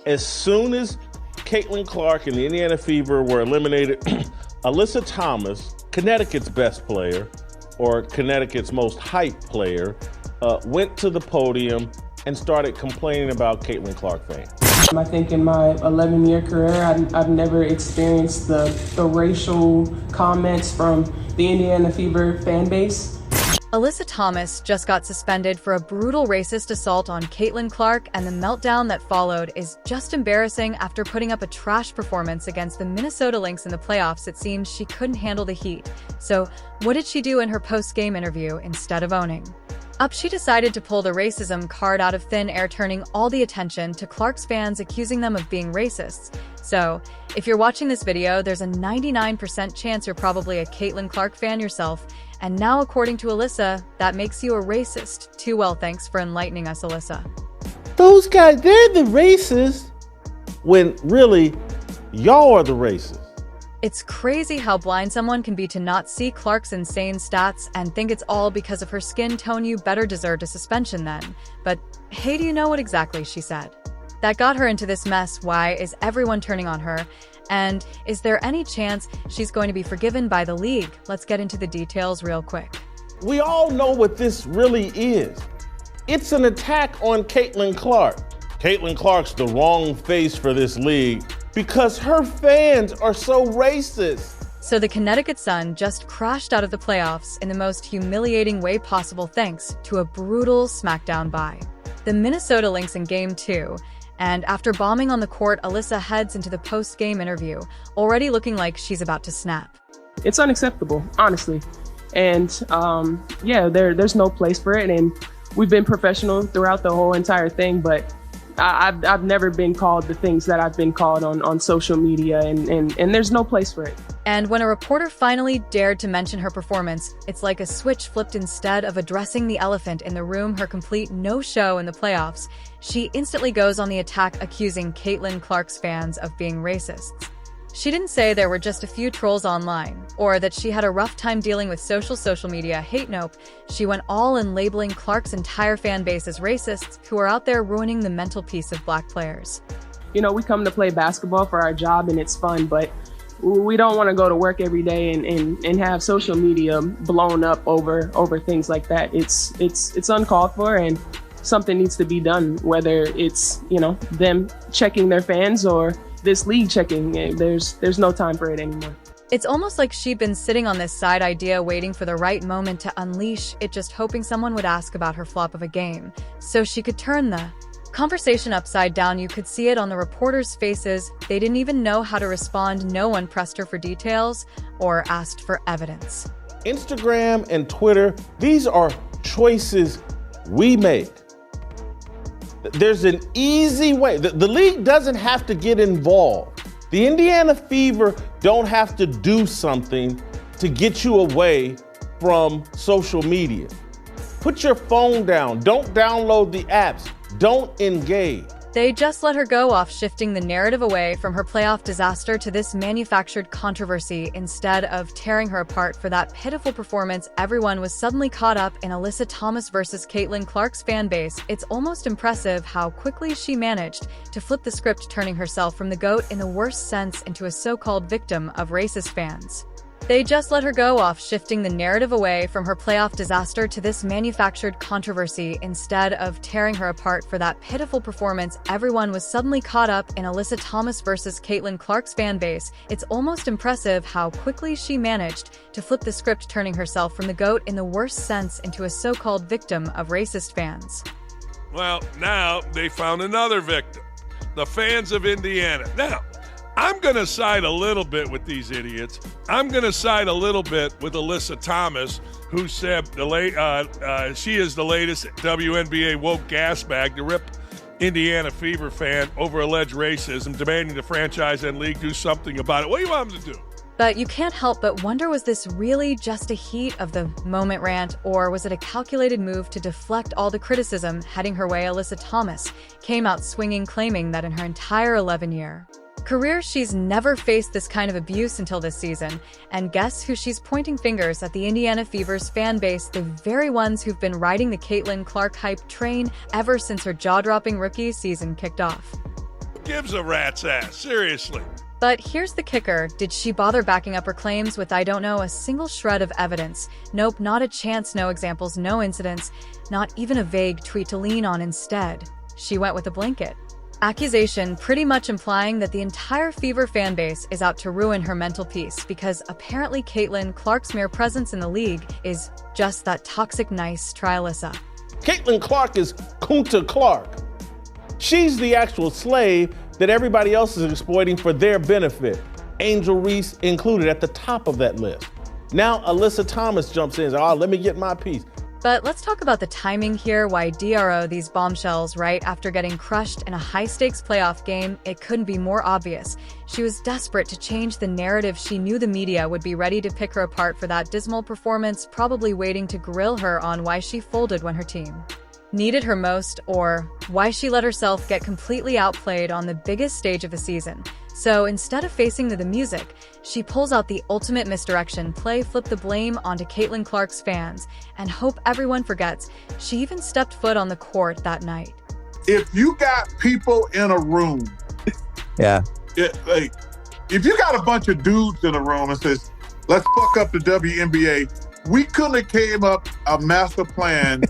As soon as Caitlin Clark and the Indiana Fever were eliminated, Alyssa Thomas, Connecticut's best player, or Connecticut's most hyped player, went to the podium and started complaining about Caitlin Clark fans. I think in my 11-year career, I've never experienced the racial comments from the Indiana Fever fan base. Alyssa Thomas just got suspended for a brutal racist assault on Caitlin Clark, and the meltdown that followed is just embarrassing. After putting up a trash performance against the Minnesota Lynx in the playoffs, it seems she couldn't handle the heat. So, what did she do in her post-game interview instead of owning up? She decided to pull the racism card out of thin air, turning all the attention to Clark's fans, accusing them of being racists. So, if you're watching this video, there's a 99% chance you're probably a Caitlin Clark fan yourself. And now, according to Alyssa, that makes you a racist. Too well, thanks for enlightening us, Alyssa. Those guys, they're the racists, when really, y'all are the racists. It's crazy how blind someone can be to not see Clark's insane stats and think it's all because of her skin tone. You better deserved a suspension then. But hey, do you know what exactly she said that got her into this mess? Why is everyone turning on her? And is there any chance she's going to be forgiven by the league? Let's get into the details real quick. We all know what this really is. It's an attack on Caitlin Clark. Caitlin Clark's the wrong face for this league because her fans are so racist. So the Connecticut Sun just crashed out of the playoffs in the most humiliating way possible, thanks to a brutal smackdown by the Minnesota Lynx in Game 2. And after bombing on the court, Alyssa heads into the post-game interview, already looking like she's about to snap. It's unacceptable, honestly. And there's no place for it. And we've been professional throughout the whole entire thing, but I've never been called the things that I've been called on social media, and there's no place for it. And when a reporter finally dared to mention her performance, it's like a switch flipped. Instead of addressing the elephant in the room, her complete no-show in the playoffs, she instantly goes on the attack, accusing Caitlin Clark's fans of being racists. She didn't say there were just a few trolls online, or that she had a rough time dealing with social media hate. Nope, she went all in, labeling Clark's entire fan base as racists who are out there ruining the mental peace of black players. You know, we come to play basketball for our job and it's fun, but we don't want to go to work every day and have social media blown up over things like that. It's uncalled for, and something needs to be done, whether it's, them checking their fans or this league checking. There's no time for it anymore. It's almost like she'd been sitting on this side idea, waiting for the right moment to unleash it, just hoping someone would ask about her flop of a game, so she could turn the conversation upside down. You could see it on the reporters' faces. They didn't even know how to respond. No one pressed her for details or asked for evidence. Instagram and Twitter, these are choices we make. There's an easy way. The league doesn't have to get involved. The Indiana Fever don't have to do something to get you away from social media. Put your phone down. Don't download the apps. Don't engage. They just let her go off, shifting the narrative away from her playoff disaster to this manufactured controversy. Instead of tearing her apart for that pitiful performance, everyone was suddenly caught up in Alyssa Thomas versus Caitlin Clark's fan base. It's almost impressive how quickly she managed to flip the script, turning herself from the GOAT in the worst sense into a so-called victim of racist fans. They just let her go off, shifting the narrative away from her playoff disaster to this manufactured controversy. Instead of tearing her apart for that pitiful performance, everyone was suddenly caught up in Alyssa Thomas versus Caitlin Clark's fan base. It's almost impressive how quickly she managed to flip the script, turning herself from the GOAT in the worst sense into a so-called victim of racist fans. Well, now they found another victim, the fans of Indiana. Now, I'm going to side a little bit with these idiots. I'm going to side a little bit with Alyssa Thomas, who said she is the latest WNBA woke gas bag to rip Indiana Fever fan over alleged racism, demanding the franchise and league do something about it. What do you want them to do? But you can't help but wonder, was this really just a heat of the moment rant, or was it a calculated move to deflect all the criticism heading her way? Alyssa Thomas came out swinging, claiming that in her entire 11-year career, she's never faced this kind of abuse until this season. And guess who she's pointing fingers at? The Indiana Fever's fan base, the very ones who've been riding the Caitlin Clark hype train ever since her jaw-dropping rookie season kicked off. gives a rat's ass? Seriously. But here's the kicker. Did she bother backing up her claims with, I don't know, a single shred of evidence? Nope, not a chance, no examples, no incidents, not even a vague tweet to lean on. Instead, she went with a blanket accusation, pretty much implying that the entire Fever fan base is out to ruin her mental peace because apparently Caitlin Clark's mere presence in the league is just that toxic nice. Try Alyssa. Caitlin Clark is Kunta Clark. She's the actual slave that everybody else is exploiting for their benefit. Angel Reese included at the top of that list. Now Alyssa Thomas jumps in and says, let me get my piece. But let's talk about the timing here. Why DRO these bombshells right after getting crushed in a high-stakes playoff game? It couldn't be more obvious. She was desperate to change the narrative. She knew the media would be ready to pick her apart for that dismal performance, probably waiting to grill her on why she folded when her team needed her most, or why she let herself get completely outplayed on the biggest stage of the season. So instead of facing the music, she pulls out the ultimate misdirection play, flip the blame onto Caitlin Clark's fans, and hope everyone forgets she even stepped foot on the court that night. If you got people in a room, if you got a bunch of dudes in a room and says, let's fuck up the WNBA, we couldn't have came up a master plan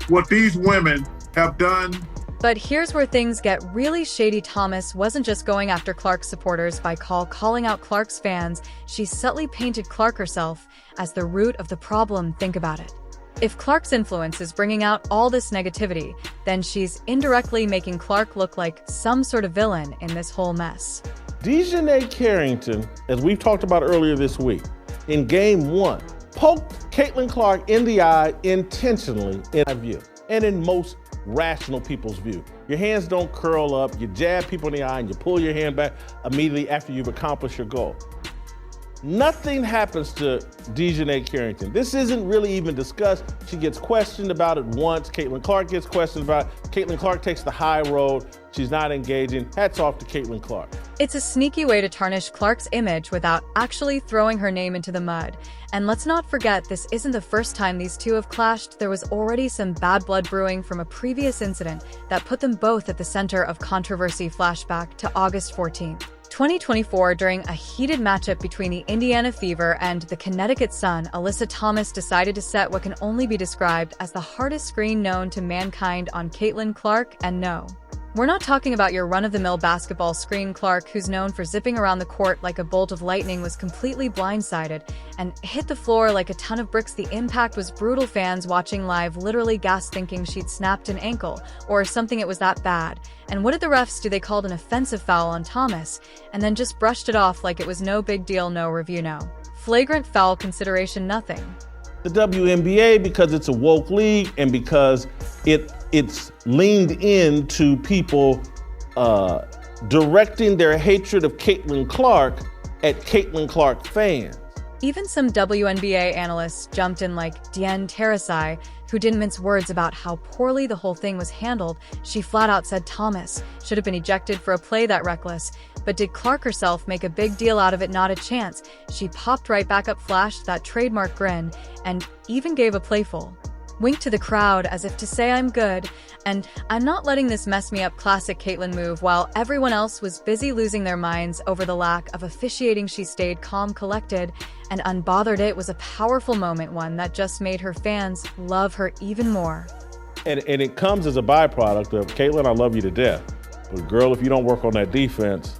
what these women have done. But here's where things get really shady. Thomas wasn't just going after Clark's supporters by calling out Clark's fans. She subtly painted Clark herself as the root of the problem. Think about it. If Clark's influence is bringing out all this negativity, then she's indirectly making Clark look like some sort of villain in this whole mess. DeJounte Carrington, as we've talked about earlier this week, in Game 1, poked Caitlin Clark in the eye intentionally in my view, and in most rational people's view. Your hands don't curl up, you jab people in the eye and you pull your hand back immediately after you've accomplished your goal. Nothing happens to DeJounte Carrington. This isn't really even discussed. She gets questioned about it once. Caitlin Clark gets questioned about it. Caitlin Clark takes the high road. She's not engaging. Hats off to Caitlin Clark. It's a sneaky way to tarnish Clark's image without actually throwing her name into the mud. And let's not forget, this isn't the first time these two have clashed. There was already some bad blood brewing from a previous incident that put them both at the center of controversy. Flashback to August 14th, 2024, during a heated matchup between the Indiana Fever and the Connecticut Sun, Alyssa Thomas decided to set what can only be described as the hardest screen known to mankind on Caitlin Clark. And no, we're not talking about your run-of-the-mill basketball screen. Clark, who's known for zipping around the court like a bolt of lightning, was completely blindsided and hit the floor like a ton of bricks. The impact was brutal. Fans watching live literally gasped, thinking she'd snapped an ankle or something. It was that bad. And what did the refs do? They called an offensive foul on Thomas and then just brushed it off like it was no big deal. No review, no flagrant foul consideration, nothing. The WNBA, because it's a woke league and because it's leaned into people directing their hatred of Caitlin Clark at Caitlin Clark fans. Even some WNBA analysts jumped in, like Diane Terasai, who didn't mince words about how poorly the whole thing was handled. She flat out said Thomas should have been ejected for a play that reckless. But did Clark herself make a big deal out of it? Not a chance. She popped right back up, flashed that trademark grin, and even gave a playful wink to the crowd as if to say, I'm good, and I'm not letting this mess me up. Classic Caitlin move. While everyone else was busy losing their minds over the lack of officiating, she stayed calm, collected, and unbothered. It was a powerful moment, one that just made her fans love her even more. And it comes as a byproduct of, Caitlin, I love you to death, but girl, if you don't work on that defense,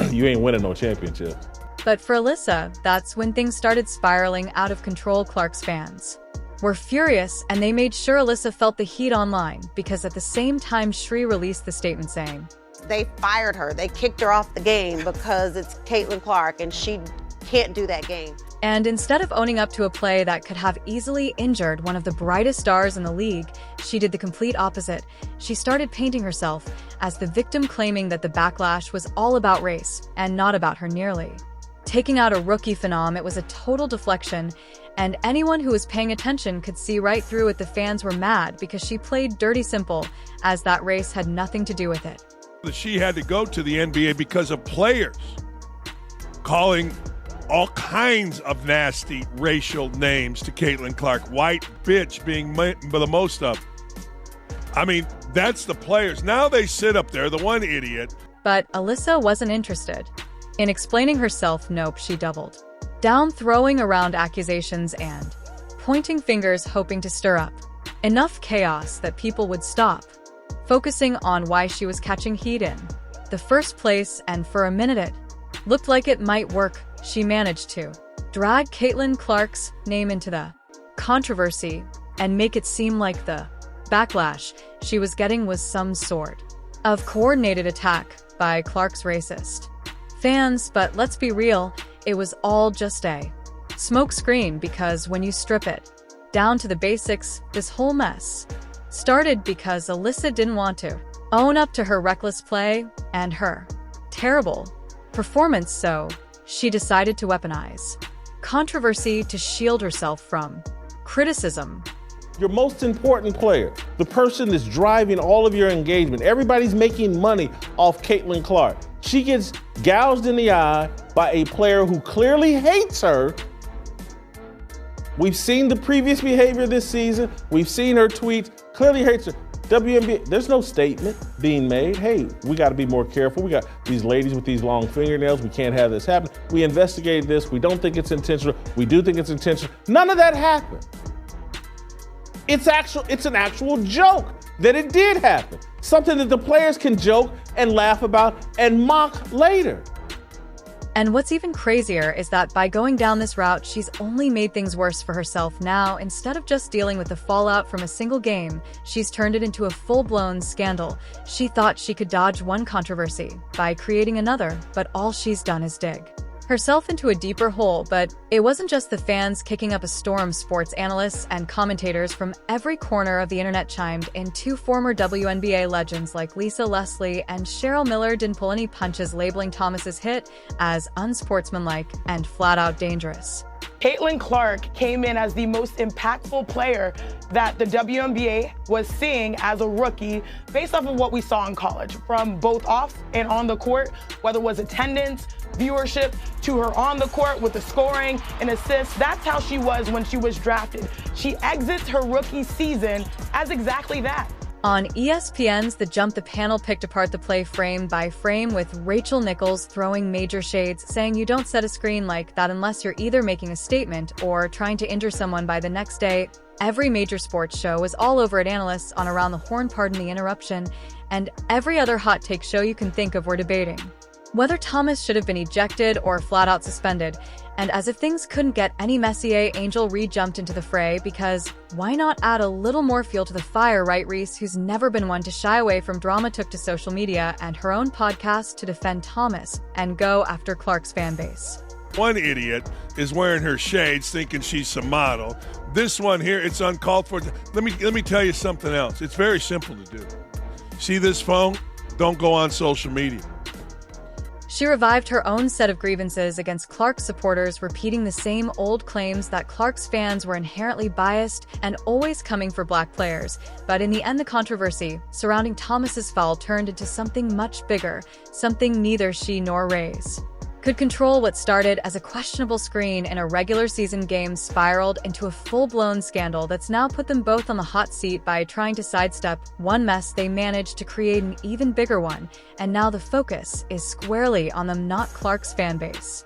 you ain't winning no championships. But for Alyssa, that's when things started spiraling out of control. Clark's fans were furious, and they made sure Alyssa felt the heat online, because at the same time, Shree released the statement saying, they fired her. They kicked her off the game because it's Caitlin Clark and she can't do that game. And instead of owning up to a play that could have easily injured one of the brightest stars in the league, she did the complete opposite. She started painting herself as the victim, claiming that the backlash was all about race and not about her. Nearly taking out a rookie phenom. It was a total deflection, and anyone who was paying attention could see right through it. The fans were mad because she played dirty simple, as that race had nothing to do with it. She had to go to the NBA because of players calling all kinds of nasty racial names to Caitlin Clark, white bitch being the most of. I mean, that's the players. Now they sit up there, the one idiot. But Alyssa wasn't interested. In explaining herself, nope, she doubled down, throwing around accusations and pointing fingers, hoping to stir up enough chaos that people would stop focusing on why she was catching heat in the first place. And for a minute it looked like it might work. She managed to drag Caitlin Clark's name into the controversy and make it seem like the backlash she was getting was some sort of coordinated attack by Clark's racist fans. But let's be real, it was all just a smokescreen, because when you strip it down to the basics, this whole mess started because Alyssa didn't want to own up to her reckless play and her terrible performance, so she decided to weaponize controversy to shield herself from criticism. Your most important player, the person that's driving all of your engagement, everybody's making money off Caitlin Clark. She gets gouged in the eye by a player who clearly hates her. We've seen the previous behavior this season. We've seen her tweets, clearly hates her. WNBA, there's no statement being made. Hey, we got to be more careful. We got these ladies with these long fingernails. We can't have this happen. We investigated this. We don't think it's intentional. We do think it's intentional. None of that happened. It's an actual joke that it did happen. Something that the players can joke and laugh about and mock later. And what's even crazier is that by going down this route, she's only made things worse for herself now. Instead of just dealing with the fallout from a single game, she's turned it into a full-blown scandal. She thought she could dodge one controversy by creating another, but all she's done is dig herself into a deeper hole. But it wasn't just the fans kicking up a storm. Sports analysts and commentators from every corner of the internet chimed in. Two former WNBA legends like Lisa Leslie and Cheryl Miller didn't pull any punches, labeling Thomas's hit as unsportsmanlike and flat-out dangerous. Caitlin Clark came in as the most impactful player that the WNBA was seeing as a rookie, based off of what we saw in college, from both off and on the court, whether it was attendance, viewership, to her on the court with the scoring and assists. That's how she was when she was drafted. She exits her rookie season as exactly that. On ESPN's The Jump, the panel picked apart the play frame by frame, with Rachel Nichols throwing major shades, saying you don't set a screen like that unless you're either making a statement or trying to injure someone by the next day. Every major sports show was all over it. Analysts on Around the Horn, pardon the interruption, and every other hot take show you can think of were debating whether Thomas should have been ejected or flat out suspended. And as if things couldn't get any messier, Angel Reed jumped into the fray, because why not add a little more fuel to the fire, right? Reese, who's never been one to shy away from drama, took to social media and her own podcast to defend Thomas and go after Clark's fan base. One idiot is wearing her shades thinking she's some model. This one here, it's uncalled for. Let me tell you something else. It's very simple to do. See this phone? Don't go on social media. She revived her own set of grievances against Clark's supporters, repeating the same old claims that Clark's fans were inherently biased and always coming for black players. But in the end, the controversy surrounding Thomas's foul turned into something much bigger, something neither she nor Rays could control. What started as a questionable screen in a regular season game spiraled into a full-blown scandal that's now put them both on the hot seat. By trying to sidestep one mess, they managed to create an even bigger one, and now the focus is squarely on them, not Clark's fan base.